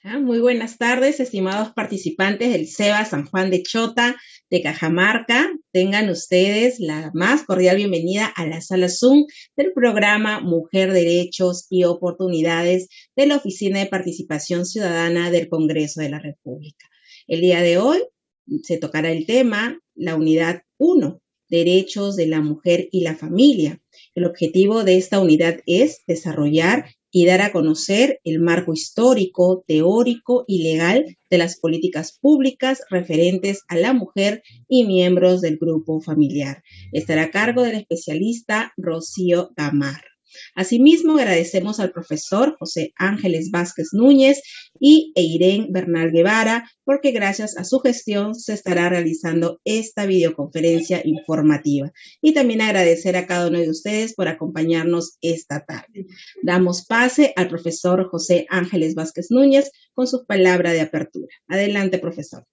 Muy buenas tardes, estimados participantes del SEBA San Juan de Chota de Cajamarca. Tengan ustedes la más cordial bienvenida a la sala Zoom del programa Mujer, Derechos y Oportunidades de la Oficina de Participación Ciudadana del Congreso de la República. El día de hoy se tocará el tema, la unidad 1, Derechos de la Mujer y la Familia. El objetivo de esta unidad es desarrollar y dar a conocer el marco histórico, teórico y legal de las políticas públicas referentes a la mujer y miembros del grupo familiar. Estará a cargo del especialista Rocío Gamar. Asimismo, agradecemos al profesor José Ángeles Vázquez Núñez y Eiren Bernal Guevara, porque gracias a su gestión se estará realizando esta videoconferencia informativa. Y también agradecer a cada uno de ustedes por acompañarnos esta tarde. Damos pase al profesor José Ángeles Vázquez Núñez con su palabra de apertura. Adelante, profesor.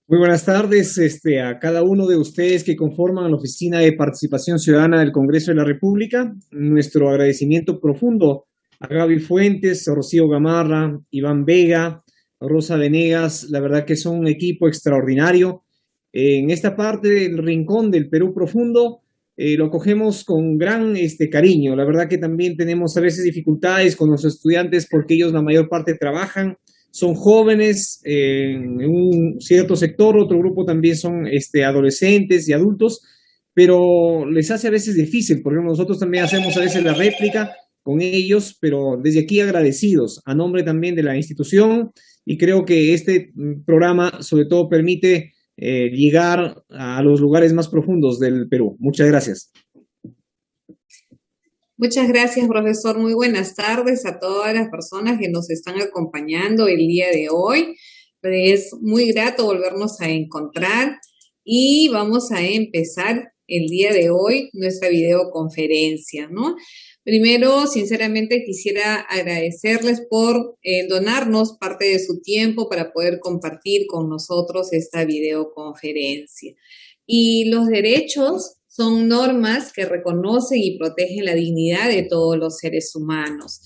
Muy buenas tardes a cada uno de ustedes que conforman la Oficina de Participación Ciudadana del Congreso de la República. Nuestro agradecimiento profundo a Gaby Fuentes, a Rocío Gamarra, Iván Vega, a Rosa Venegas. La verdad que son un equipo extraordinario. En esta parte del rincón del Perú profundo lo cogemos con gran cariño. La verdad que también tenemos a veces dificultades con los estudiantes porque ellos la mayor parte trabajan. Son jóvenes en un cierto sector, otro grupo también son adolescentes y adultos, pero les hace a veces difícil, porque nosotros también hacemos a veces la réplica con ellos, pero desde aquí agradecidos a nombre también de la institución, y creo que este programa sobre todo permite llegar a los lugares más profundos del Perú. Muchas gracias. Muchas gracias, profesor. Muy buenas tardes a todas las personas que nos están acompañando el día de hoy. Es muy grato volvernos a encontrar y vamos a empezar el día de hoy nuestra videoconferencia, ¿no? Primero, sinceramente, quisiera agradecerles por donarnos parte de su tiempo para poder compartir con nosotros esta videoconferencia. Y los derechos son normas que reconocen y protegen la dignidad de todos los seres humanos.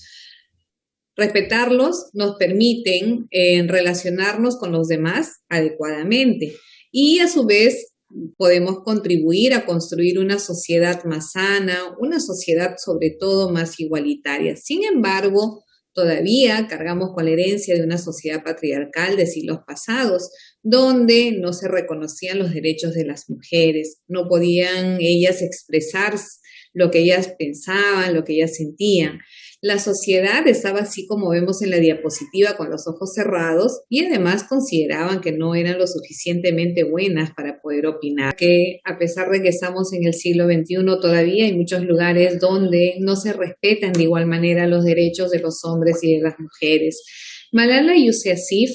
Respetarlos nos permiten relacionarnos con los demás adecuadamente y a su vez podemos contribuir a construir una sociedad más sana, una sociedad sobre todo más igualitaria. Sin embargo, todavía cargamos con la herencia de una sociedad patriarcal de siglos pasados, donde no se reconocían los derechos de las mujeres, no podían ellas expresar lo que ellas pensaban, lo que ellas sentían. La sociedad estaba así como vemos en la diapositiva con los ojos cerrados y además consideraban que no eran lo suficientemente buenas para poder opinar. Que a pesar de que estamos en el siglo XXI todavía hay muchos lugares donde no se respetan de igual manera los derechos de los hombres y de las mujeres. Malala Yousafzai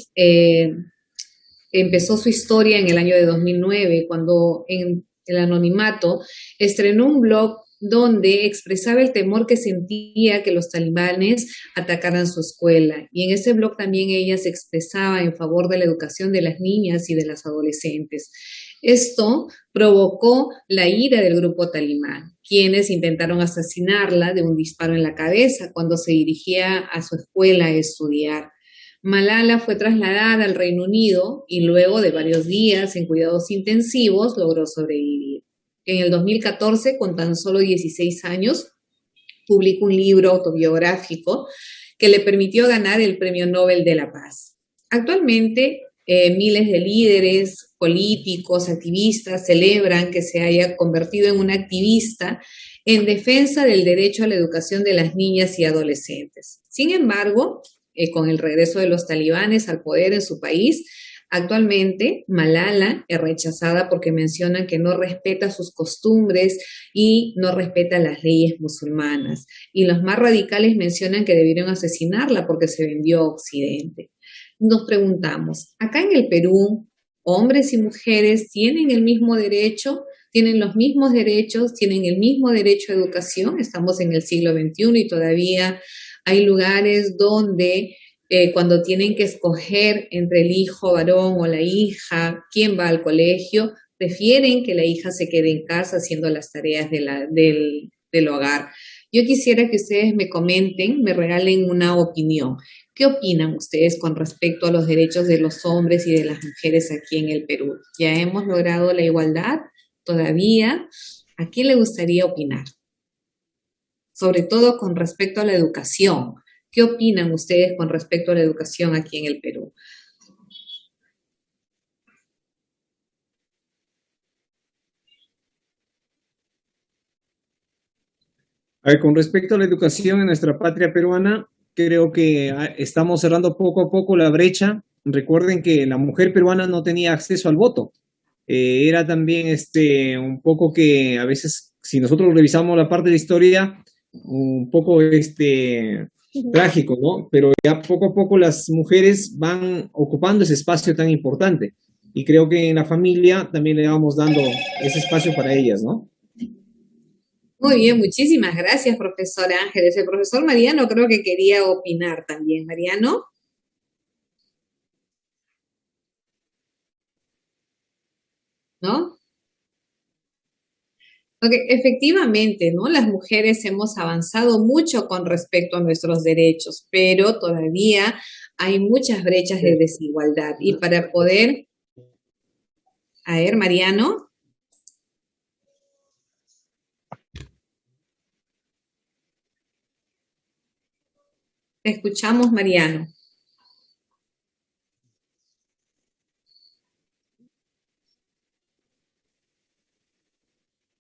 empezó su historia en el año de 2009 cuando en el anonimato estrenó un blog donde expresaba el temor que sentía que los talibanes atacaran su escuela. Y en ese blog también ella se expresaba en favor de la educación de las niñas y de las adolescentes. Esto provocó la ira del grupo talibán, quienes intentaron asesinarla de un disparo en la cabeza cuando se dirigía a su escuela a estudiar. Malala fue trasladada al Reino Unido y luego de varios días en cuidados intensivos logró sobrevivir. En el 2014, con tan solo 16 años, publicó un libro autobiográfico que le permitió ganar el Premio Nobel de la Paz. Actualmente, miles de líderes, políticos, activistas celebran que se haya convertido en una activista en defensa del derecho a la educación de las niñas y adolescentes. Sin embargo, con el regreso de los talibanes al poder en su país, actualmente, Malala es rechazada porque mencionan que no respeta sus costumbres y no respeta las leyes musulmanas. Y los más radicales mencionan que debieron asesinarla porque se vendió a Occidente. Nos preguntamos, acá en el Perú, ¿hombres y mujeres tienen el mismo derecho? ¿Tienen los mismos derechos? ¿Tienen el mismo derecho a educación? Estamos en el siglo XXI y todavía hay lugares donde cuando tienen que escoger entre el hijo varón o la hija, quién va al colegio, prefieren que la hija se quede en casa haciendo las tareas del hogar. Yo quisiera que ustedes me comenten, me regalen una opinión. ¿Qué opinan ustedes con respecto a los derechos de los hombres y de las mujeres aquí en el Perú? ¿Ya hemos logrado la igualdad? ¿Todavía? ¿A quién le gustaría opinar? Sobre todo con respecto a la educación. ¿Qué opinan ustedes con respecto a la educación aquí en el Perú? A ver, con respecto a la educación en nuestra patria peruana, creo que estamos cerrando poco a poco la brecha. Recuerden que la mujer peruana no tenía acceso al voto. Era también un poco que a veces, si nosotros revisamos la parte de historia, un poco trágico, ¿no? Pero ya poco a poco las mujeres van ocupando ese espacio tan importante. Y creo que en la familia también le vamos dando ese espacio para ellas, ¿no? Muy bien, muchísimas gracias, profesor Ángeles. El profesor Mariano creo que quería opinar también. Mariano, ¿no? Porque efectivamente, ¿no? Las mujeres hemos avanzado mucho con respecto a nuestros derechos, pero todavía hay muchas brechas de desigualdad. Y para poder, a ver, Mariano, te escuchamos, Mariano.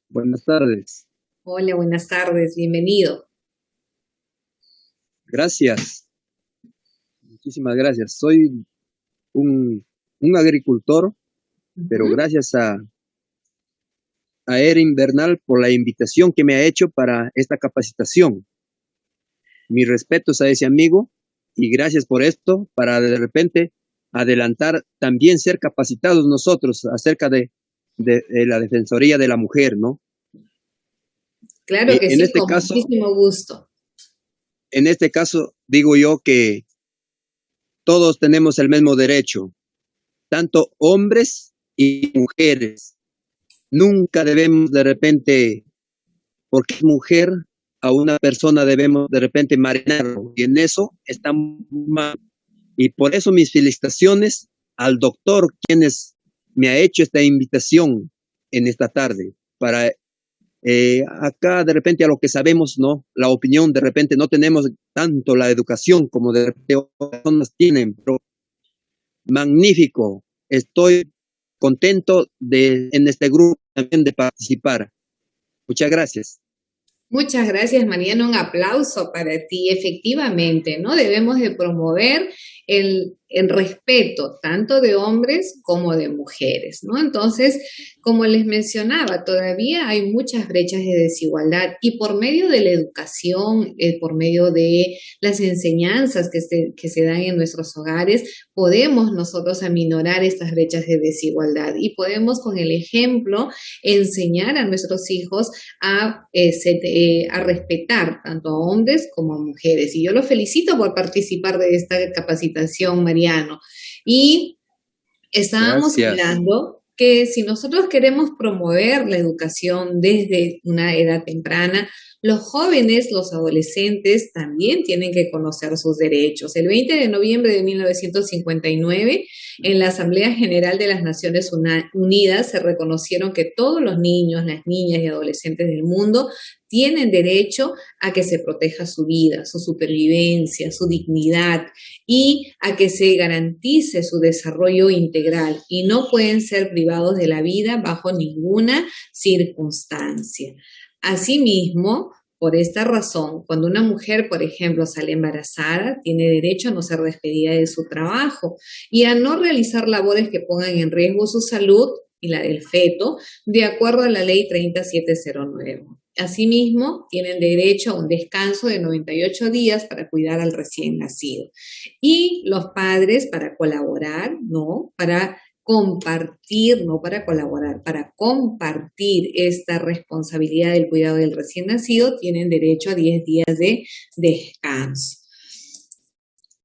Buenas tardes. Hola, buenas tardes, bienvenido. Gracias. Muchísimas gracias. Soy un agricultor, pero gracias a Erin Bernal por la invitación que me ha hecho para esta capacitación. Mis respetos a ese amigo y gracias por esto para de repente adelantar, también ser capacitados nosotros acerca de la Defensoría de la Mujer, ¿no? Claro que En sí, este con caso, muchísimo gusto. en este caso digo yo que todos tenemos el mismo derecho, tanto hombres y mujeres. Nunca debemos de repente, porque es mujer, a una persona debemos de repente marinarlo. Y en eso estamos mal. Y por eso mis felicitaciones al doctor, quienes me ha hecho esta invitación en esta tarde, para acá de repente a lo que sabemos, ¿no? La opinión, de repente no tenemos tanto la educación como de repente otras personas tienen, pero magnífico. Estoy contento en este grupo también de participar. Muchas gracias. Muchas gracias, Mariano. Un aplauso para ti. Efectivamente, ¿no? Debemos de promover el respeto tanto de hombres como de mujeres, ¿no? Entonces, como les mencionaba, todavía hay muchas brechas de desigualdad y por medio de la educación, por medio de las enseñanzas que se dan en nuestros hogares, podemos nosotros aminorar estas brechas de desigualdad y podemos con el ejemplo enseñar a nuestros hijos a respetar tanto a hombres como a mujeres. Y yo lo felicito por participar de esta capacitación, Mariano. Y estábamos Gracias. hablando que si nosotros queremos promover la educación desde una edad temprana, los jóvenes, los adolescentes también tienen que conocer sus derechos. El 20 de noviembre de 1959, en la Asamblea General de las Naciones Unidas, se reconocieron que todos los niños, las niñas y adolescentes del mundo tienen derecho a que se proteja su vida, su supervivencia, su dignidad y a que se garantice su desarrollo integral y no pueden ser privados de la vida bajo ninguna circunstancia. Asimismo, por esta razón, cuando una mujer, por ejemplo, sale embarazada, tiene derecho a no ser despedida de su trabajo y a no realizar labores que pongan en riesgo su salud y la del feto, de acuerdo a la ley 3709. Asimismo, tienen derecho a un descanso de 98 días para cuidar al recién nacido. Y los padres para colaborar, ¿no? Para compartir, no para colaborar, para compartir esta responsabilidad del cuidado del recién nacido, tienen derecho a 10 días de descanso.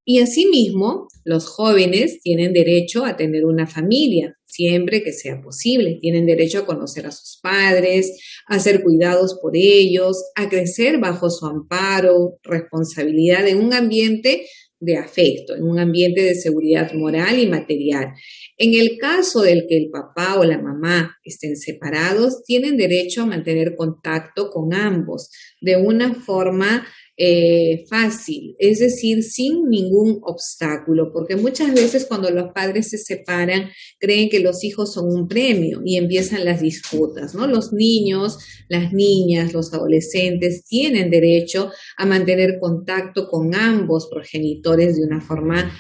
Y asimismo, los jóvenes tienen derecho a tener una familia, siempre que sea posible. Tienen derecho a conocer a sus padres, a ser cuidados por ellos, a crecer bajo su amparo, responsabilidad en un ambiente de afecto, en un ambiente de seguridad moral y material. En el caso del que el papá o la mamá estén separados, tienen derecho a mantener contacto con ambos de una forma fácil, es decir, sin ningún obstáculo, porque muchas veces cuando los padres se separan creen que los hijos son un premio y empiezan las disputas, ¿no? Los niños, las niñas, los adolescentes tienen derecho a mantener contacto con ambos progenitores de una forma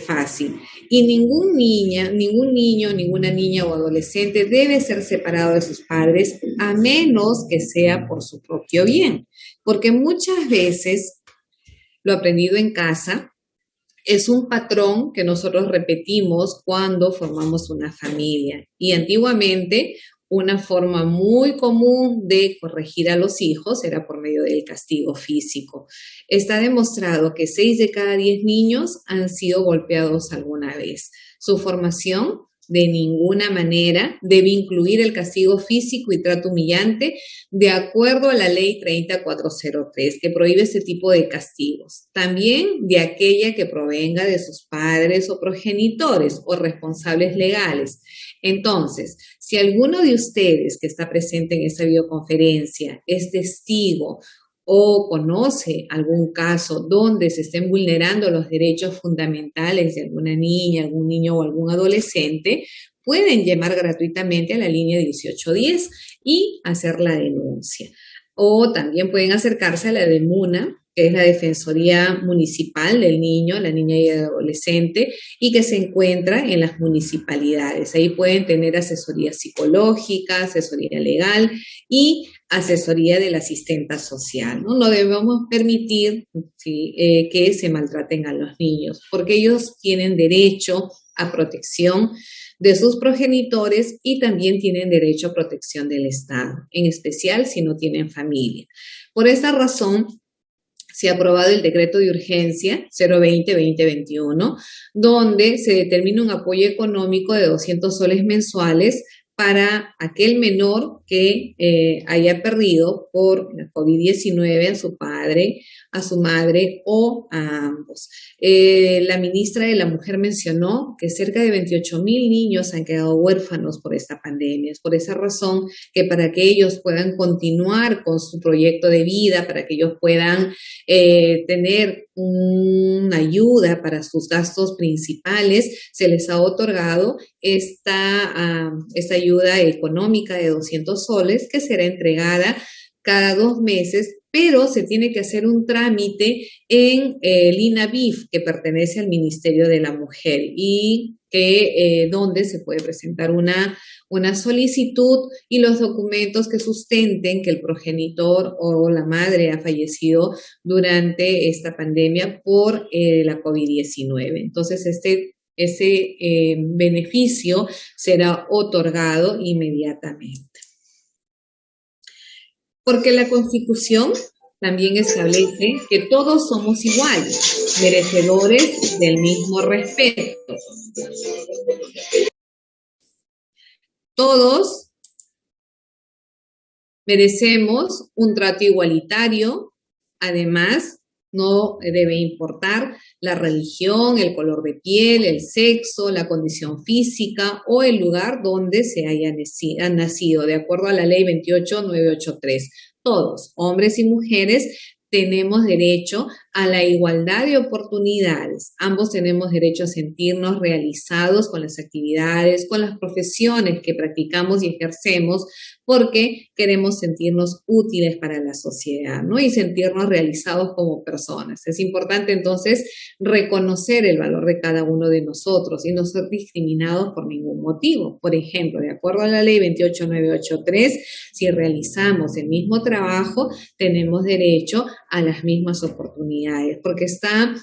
fácil. Y ningún niño, ninguna niña o adolescente debe ser separado de sus padres a menos que sea por su propio bien. Porque muchas veces, lo aprendido en casa, es un patrón que nosotros repetimos cuando formamos una familia. Y antiguamente, una forma muy común de corregir a los hijos era por medio del castigo físico. Está demostrado que 6 de cada 10 niños han sido golpeados alguna vez. Su formación de ninguna manera debe incluir el castigo físico y trato humillante de acuerdo a la ley 30403 que prohíbe este tipo de castigos. También de aquella que provenga de sus padres o progenitores o responsables legales. Entonces, si alguno de ustedes que está presente en esta videoconferencia es testigo o conoce algún caso donde se estén vulnerando los derechos fundamentales de alguna niña, algún niño o algún adolescente, pueden llamar gratuitamente a la línea 1810 y hacer la denuncia. O también pueden acercarse a la DEMUNA, que es la Defensoría Municipal del Niño, la niña y el adolescente, y que se encuentra en las municipalidades. Ahí pueden tener asesoría psicológica, asesoría legal y asesoría del asistente social, ¿no? No debemos permitir que se maltraten a los niños, porque ellos tienen derecho a protección de sus progenitores y también tienen derecho a protección del Estado, en especial si no tienen familia. Por esta razón, se ha aprobado el decreto de urgencia 020-2021, donde se determina un apoyo económico de 200 soles mensuales para aquel menor que haya perdido por la COVID-19 a su padre, a su madre o a ambos. La ministra de la Mujer mencionó que cerca de 28,000 niños han quedado huérfanos por esta pandemia. Es por esa razón que para que ellos puedan continuar con su proyecto de vida, para que ellos puedan tener una ayuda para sus gastos principales, se les ha otorgado esta ayuda económica de 200 soles que será entregada cada 2 meses, pero se tiene que hacer un trámite en el INAVIF, que pertenece al Ministerio de la Mujer, y que donde se puede presentar una solicitud y los documentos que sustenten que el progenitor o la madre ha fallecido durante esta pandemia por la COVID-19. Entonces, ese beneficio será otorgado inmediatamente. Porque la Constitución también establece que todos somos iguales, merecedores del mismo respeto. Todos merecemos un trato igualitario. Además, no debe importar la religión, el color de piel, el sexo, la condición física o el lugar donde se haya nacido, de acuerdo a la ley 28983. Todos, hombres y mujeres, tenemos derecho a la igualdad de oportunidades. Ambos tenemos derecho a sentirnos realizados con las actividades, con las profesiones que practicamos y ejercemos, porque queremos sentirnos útiles para la sociedad, ¿no? Y sentirnos realizados como personas. Es importante entonces reconocer el valor de cada uno de nosotros y no ser discriminados por ningún motivo. Por ejemplo, de acuerdo a la ley 28983, si realizamos el mismo trabajo, tenemos derecho a las mismas oportunidades, porque está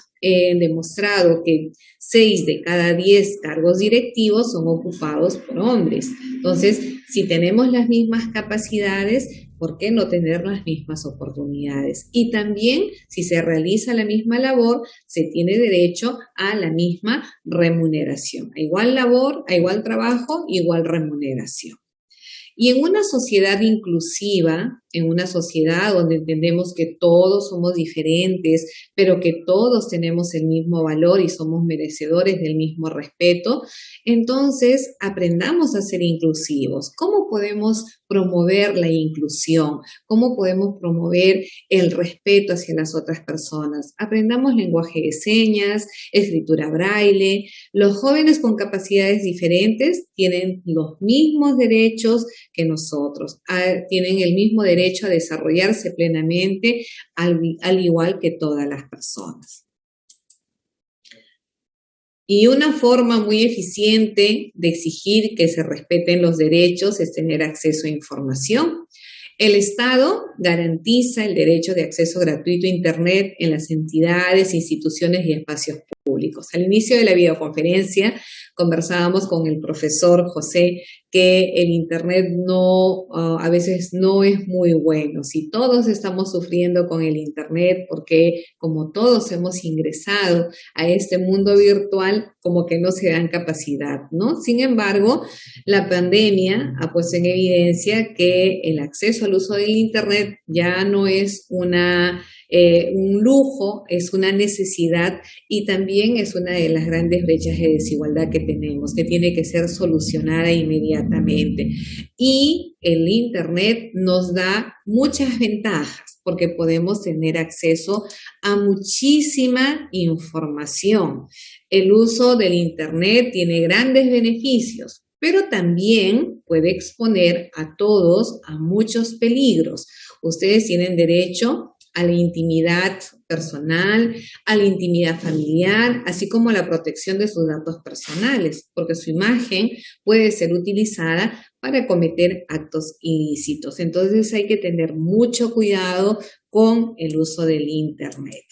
demostrado que 6 de cada 10 cargos directivos son ocupados por hombres. Entonces, si tenemos las mismas capacidades, ¿por qué no tener las mismas oportunidades? Y también, si se realiza la misma labor, se tiene derecho a la misma remuneración. A igual labor, a igual trabajo, igual remuneración. Y en una sociedad inclusiva, en una sociedad donde entendemos que todos somos diferentes, pero que todos tenemos el mismo valor y somos merecedores del mismo respeto, entonces aprendamos a ser inclusivos. ¿Cómo podemos promover la inclusión? ¿Cómo podemos promover el respeto hacia las otras personas? Aprendamos lenguaje de señas, escritura braille. Los jóvenes con capacidades diferentes tienen los mismos derechos que nosotros, tienen el mismo derecho a desarrollarse plenamente al igual que todas las personas. Y una forma muy eficiente de exigir que se respeten los derechos es tener acceso a información. El Estado garantiza el derecho de acceso gratuito a Internet en las entidades, instituciones y espacios públicos. Al inicio de la videoconferencia conversábamos con el profesor José que el Internet a veces no es muy bueno. Si todos estamos sufriendo con el Internet porque como todos hemos ingresado a este mundo virtual, como que no se dan capacidad, ¿no? Sin embargo, la pandemia ha puesto en evidencia que el acceso al uso del Internet ya no es un lujo, es una necesidad y también es una de las grandes brechas de desigualdad que tenemos, que tiene que ser solucionada inmediatamente. Y el Internet nos da muchas ventajas porque podemos tener acceso a muchísima información. El uso del Internet tiene grandes beneficios, pero también puede exponer a todos a muchos peligros. Ustedes tienen derecho a la intimidad personal, a la intimidad familiar, así como a la protección de sus datos personales, porque su imagen puede ser utilizada para cometer actos ilícitos. Entonces hay que tener mucho cuidado con el uso del Internet.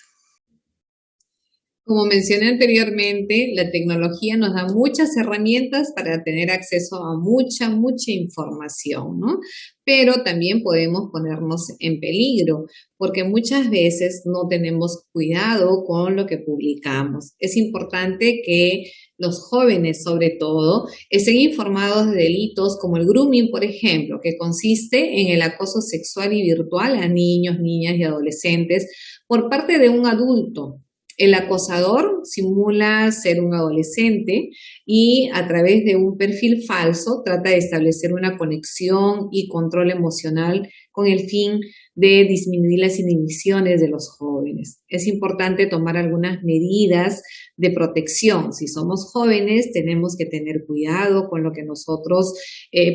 Como mencioné anteriormente, la tecnología nos da muchas herramientas para tener acceso a mucha información, ¿no? Pero también podemos ponernos en peligro, porque muchas veces no tenemos cuidado con lo que publicamos. Es importante que los jóvenes, sobre todo, estén informados de delitos como el grooming, por ejemplo, que consiste en el acoso sexual y virtual a niños, niñas y adolescentes por parte de un adulto. El acosador simula ser un adolescente y a través de un perfil falso trata de establecer una conexión y control emocional con el fin de disminuir las inhibiciones de los jóvenes. Es importante tomar algunas medidas de protección. Si somos jóvenes, tenemos que tener cuidado con lo que nosotros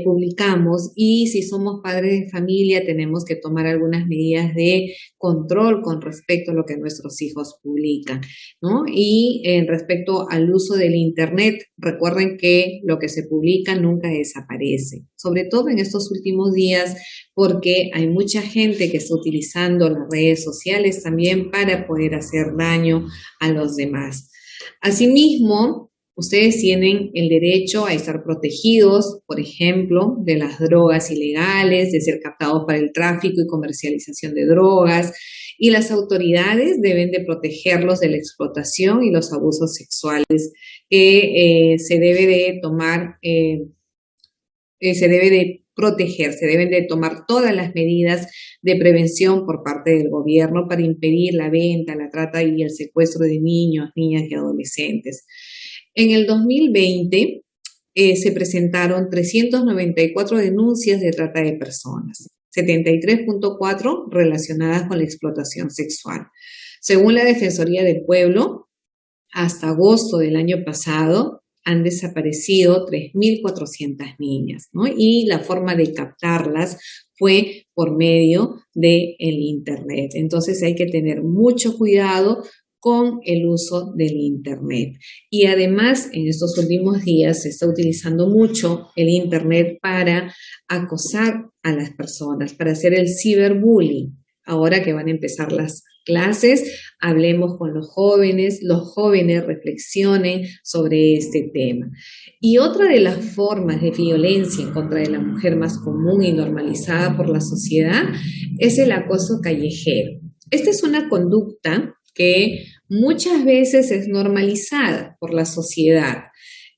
publicamos y si somos padres de familia, tenemos que tomar algunas medidas de control con respecto a lo que nuestros hijos publican, ¿no? Y respecto al uso del Internet, recuerden que lo que se publica nunca desaparece, sobre todo en estos últimos días, porque hay mucha gente que está utilizando las redes sociales también para poder hacer daño a los demás. Asimismo, ustedes tienen el derecho a estar protegidos, por ejemplo, de las drogas ilegales, de ser captados para el tráfico y comercialización de drogas, y las autoridades deben de protegerlos de la explotación y los abusos sexuales que se debe de tomar, se debe de proteger, se deben de tomar todas las medidas de prevención por parte del gobierno para impedir la venta, la trata y el secuestro de niños, niñas y adolescentes. En el 2020 se presentaron 394 denuncias de trata de personas, 73.4 relacionadas con la explotación sexual. Según la Defensoría del Pueblo, hasta agosto del año pasado, han desaparecido 3.400 niñas, ¿no? Y la forma de captarlas fue por medio del Internet. Entonces hay que tener mucho cuidado con el uso del Internet. Y además, en estos últimos días se está utilizando mucho el Internet para acosar a las personas, para hacer el ciberbullying, ahora que van a empezar las clases, hablemos con los jóvenes reflexionen sobre este tema. Y otra de las formas de violencia en contra de la mujer más común y normalizada por la sociedad es el acoso callejero. Esta es una conducta que muchas veces es normalizada por la sociedad.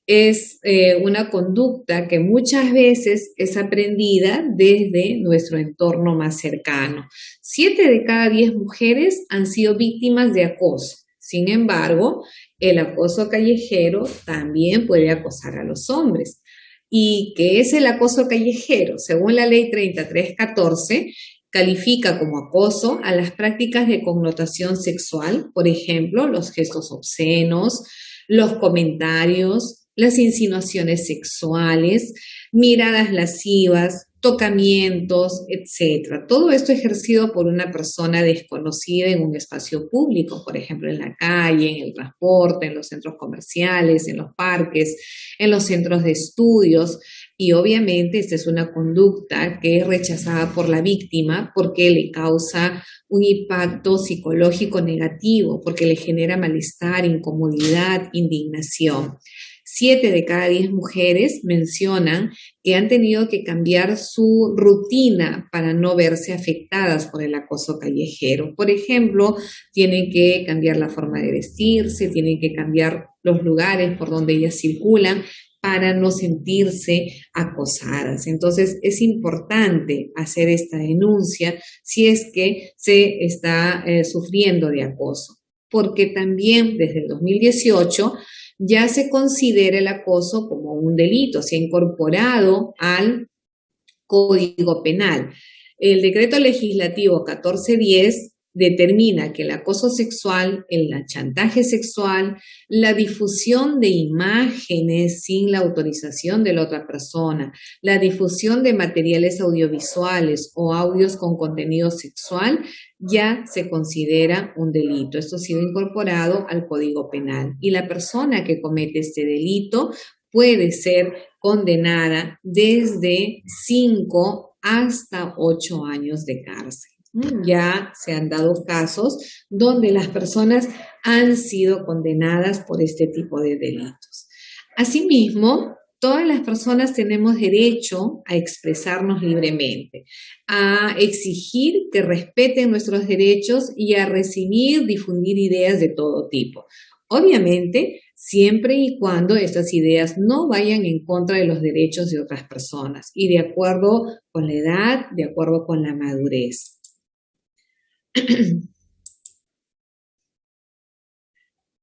Es una conducta que muchas veces es aprendida desde nuestro entorno más cercano. 7 de cada 10 mujeres han sido víctimas de acoso. Sin embargo, el acoso callejero también puede acosar a los hombres. ¿Y qué es el acoso callejero? Según la ley 3314, califica como acoso a las prácticas de connotación sexual, por ejemplo, los gestos obscenos, los comentarios, las insinuaciones sexuales, miradas lascivas, tocamientos, etc. Todo esto ejercido por una persona desconocida en un espacio público, por ejemplo, en la calle, en el transporte, en los centros comerciales, en los parques, en los centros de estudios. Y obviamente esta es una conducta que es rechazada por la víctima porque le causa un impacto psicológico negativo, porque le genera malestar, incomodidad, indignación. 7 de cada 10 mujeres mencionan que han tenido que cambiar su rutina para no verse afectadas por el acoso callejero. Por ejemplo, tienen que cambiar la forma de vestirse, tienen que cambiar los lugares por donde ellas circulan para no sentirse acosadas. Entonces, es importante hacer esta denuncia si es que se está sufriendo de acoso, porque también desde el 2018 ya se considera el acoso como un delito, se ha incorporado al Código Penal. El decreto legislativo 1410 determina que el acoso sexual, el chantaje sexual, la difusión de imágenes sin la autorización de la otra persona, la difusión de materiales audiovisuales o audios con contenido sexual, ya se considera un delito. Esto ha sido incorporado al Código Penal y la persona que comete este delito puede ser condenada desde 5 hasta 8 años de cárcel. Ya se han dado casos donde las personas han sido condenadas por este tipo de delitos. Asimismo, todas las personas tenemos derecho a expresarnos libremente, a exigir que respeten nuestros derechos y a recibir, difundir ideas de todo tipo. Obviamente, siempre y cuando estas ideas no vayan en contra de los derechos de otras personas y de acuerdo con la edad, de acuerdo con la madurez.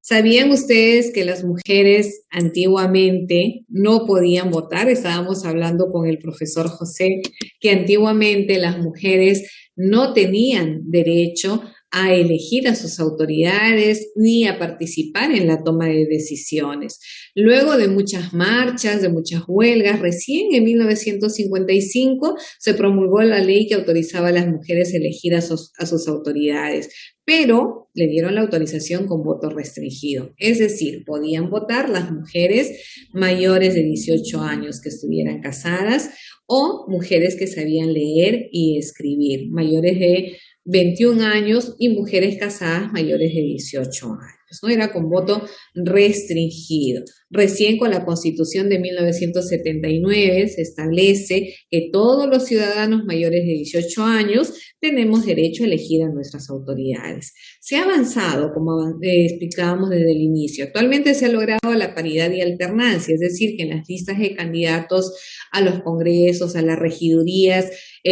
¿Sabían ustedes que las mujeres antiguamente no podían votar? Estábamos hablando con el profesor José, que antiguamente las mujeres no tenían derecho a elegir a sus autoridades ni a participar en la toma de decisiones. Luego de muchas marchas, de muchas huelgas, recién en 1955 se promulgó la ley que autorizaba a las mujeres a elegir a sus autoridades, pero le dieron la autorización con voto restringido. Es decir, podían votar las mujeres mayores de 18 años que estuvieran casadas o mujeres que sabían leer y escribir, mayores de 21 años y mujeres casadas mayores de 18 años. ¿No? Era con voto restringido. Recién con la Constitución de 1979 se establece que todos los ciudadanos mayores de 18 años tenemos derecho a elegir a nuestras autoridades. Se ha avanzado, como explicábamos desde el inicio. Actualmente se ha logrado la paridad y alternancia, es decir, que en las listas de candidatos a los congresos, a las regidurías,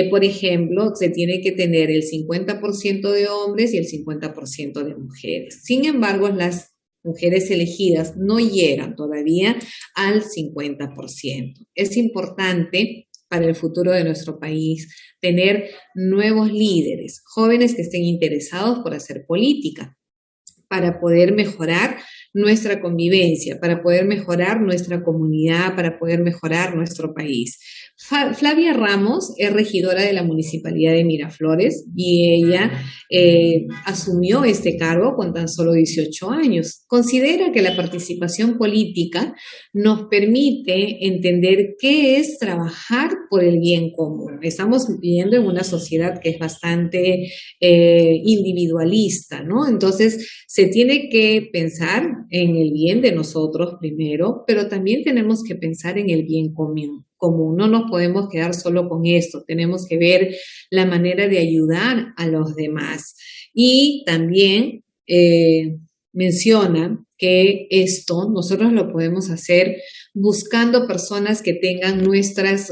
por ejemplo, se tiene que tener el 50% de hombres y el 50% de mujeres. Sin embargo, las mujeres elegidas no llegan todavía al 50%. Es importante para el futuro de nuestro país tener nuevos líderes, jóvenes que estén interesados por hacer política, para poder mejorar nuestra convivencia, para poder mejorar nuestra comunidad, para poder mejorar nuestro país. Flavia Ramos es regidora de la Municipalidad de Miraflores y ella asumió este cargo con tan solo 18 años. Considera que la participación política nos permite entender qué es trabajar por el bien común. Estamos viviendo en una sociedad que es bastante individualista, ¿no? Entonces, se tiene que pensar en el bien de nosotros primero, pero también tenemos que pensar en el bien común. No nos podemos quedar solo con esto, tenemos que ver la manera de ayudar a los demás. Y también menciona que esto nosotros lo podemos hacer buscando personas que tengan nuestros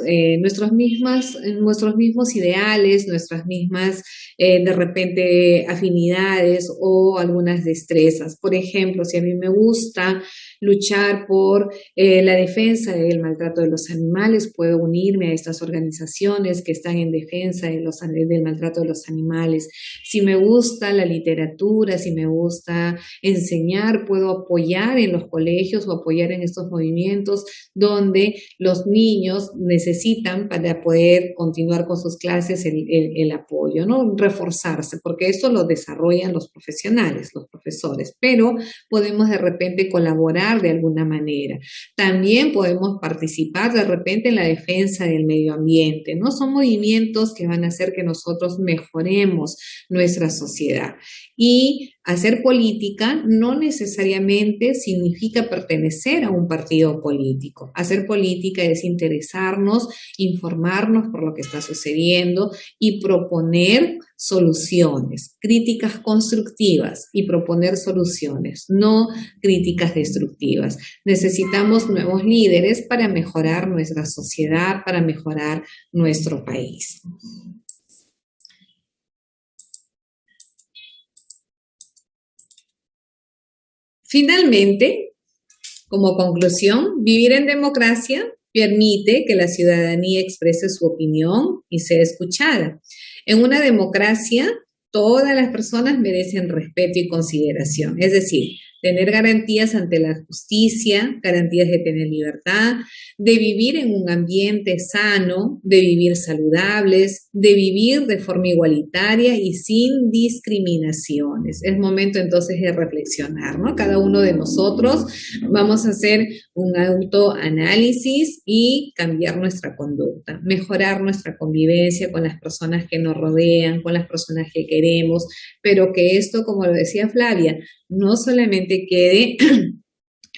mismos ideales, nuestras mismas, de repente, afinidades o algunas destrezas. Por ejemplo, si a mí me gusta luchar por la defensa del maltrato de los animales, puedo unirme a estas organizaciones que están en defensa del maltrato de los animales. Si me gusta la literatura, si me gusta enseñar, puedo apoyar en los colegios o apoyar en estos movimientos donde los niños necesitan para poder continuar con sus clases el apoyo, ¿no? Reforzarse, porque esto lo desarrollan los profesionales, los profesores, pero podemos de repente colaborar de alguna manera. También podemos participar de repente en la defensa del medio ambiente, ¿no? Son movimientos que van a hacer que nosotros mejoremos nuestra sociedad. Y hacer política no necesariamente significa pertenecer a un partido político. Hacer política es interesarnos, informarnos por lo que está sucediendo y proponer soluciones, críticas constructivas y proponer soluciones, no críticas destructivas. Necesitamos nuevos líderes para mejorar nuestra sociedad, para mejorar nuestro país. Finalmente, como conclusión, vivir en democracia permite que la ciudadanía exprese su opinión y sea escuchada. En una democracia, todas las personas merecen respeto y consideración, es decir, tener garantías ante la justicia, garantías de tener libertad, de vivir en un ambiente sano, de vivir saludables, de vivir de forma igualitaria y sin discriminaciones. Es momento entonces de reflexionar, ¿no? Cada uno de nosotros vamos a hacer un autoanálisis y cambiar nuestra conducta, mejorar nuestra convivencia con las personas que nos rodean, con las personas que queremos, pero que esto, como lo decía Flavia, no solamente quede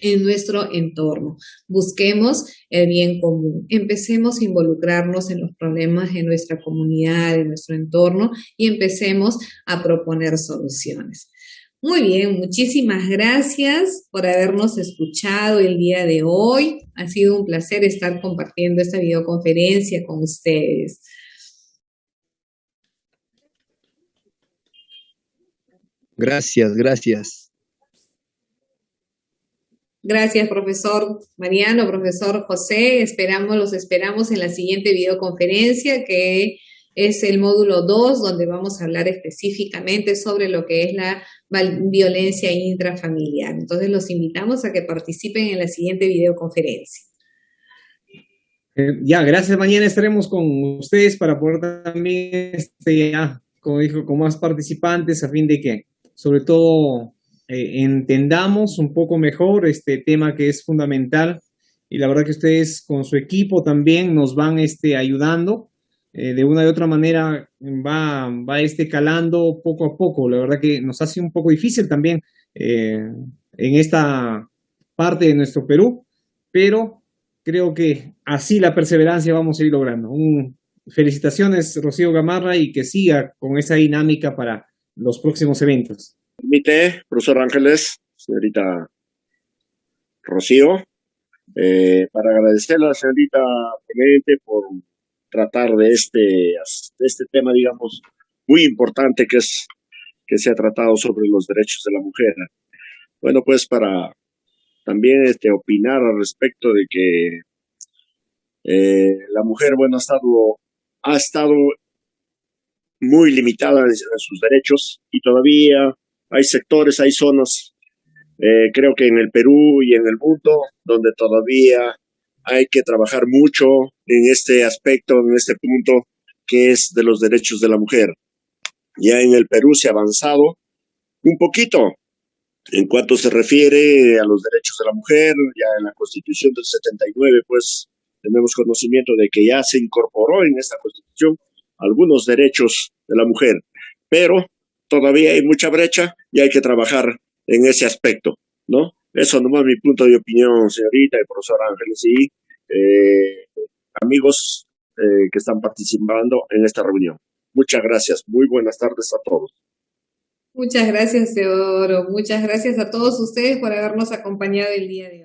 en nuestro entorno. Busquemos el bien común. Empecemos a involucrarnos en los problemas de nuestra comunidad, de nuestro entorno y empecemos a proponer soluciones. Muy bien, muchísimas gracias por habernos escuchado el día de hoy. Ha sido un placer estar compartiendo esta videoconferencia con ustedes. Gracias. Gracias, profesor Mariano, profesor José. Los esperamos en la siguiente videoconferencia, que es el módulo 2, donde vamos a hablar específicamente sobre lo que es la violencia intrafamiliar. Entonces, los invitamos a que participen en la siguiente videoconferencia. Gracias. Mañana estaremos con ustedes para poder también, como dijo, con más participantes, a fin de que, sobre todo, entendamos un poco mejor este tema que es fundamental, y la verdad que ustedes con su equipo también nos van ayudando, de una y otra manera va calando poco a poco. La verdad que nos hace un poco difícil también en esta parte de nuestro Perú, pero creo que así la perseverancia vamos a ir logrando. Felicitaciones, Rocío Gamarra, y que siga con esa dinámica para los próximos eventos. Permite, profesor Ángeles, señorita Rocío, para agradecerle a la señorita ponente por tratar de este tema, digamos, muy importante que se ha tratado sobre los derechos de la mujer. Bueno, pues para también opinar al respecto de que la mujer, bueno, ha estado muy limitada en sus derechos, y todavía hay sectores, hay zonas, creo que en el Perú y en el mundo, donde todavía hay que trabajar mucho en este aspecto, en este punto que es de los derechos de la mujer. Ya en el Perú se ha avanzado un poquito en cuanto se refiere a los derechos de la mujer. Ya en la Constitución del 79, pues tenemos conocimiento de que ya se incorporó en esta Constitución algunos derechos de la mujer, pero todavía hay mucha brecha y hay que trabajar en ese aspecto, ¿no? Eso nomás mi punto de opinión, señorita y profesor Ángeles, y amigos que están participando en esta reunión. Muchas gracias. Muy buenas tardes a todos. Muchas gracias, Teodoro. Muchas gracias a todos ustedes por habernos acompañado el día de hoy.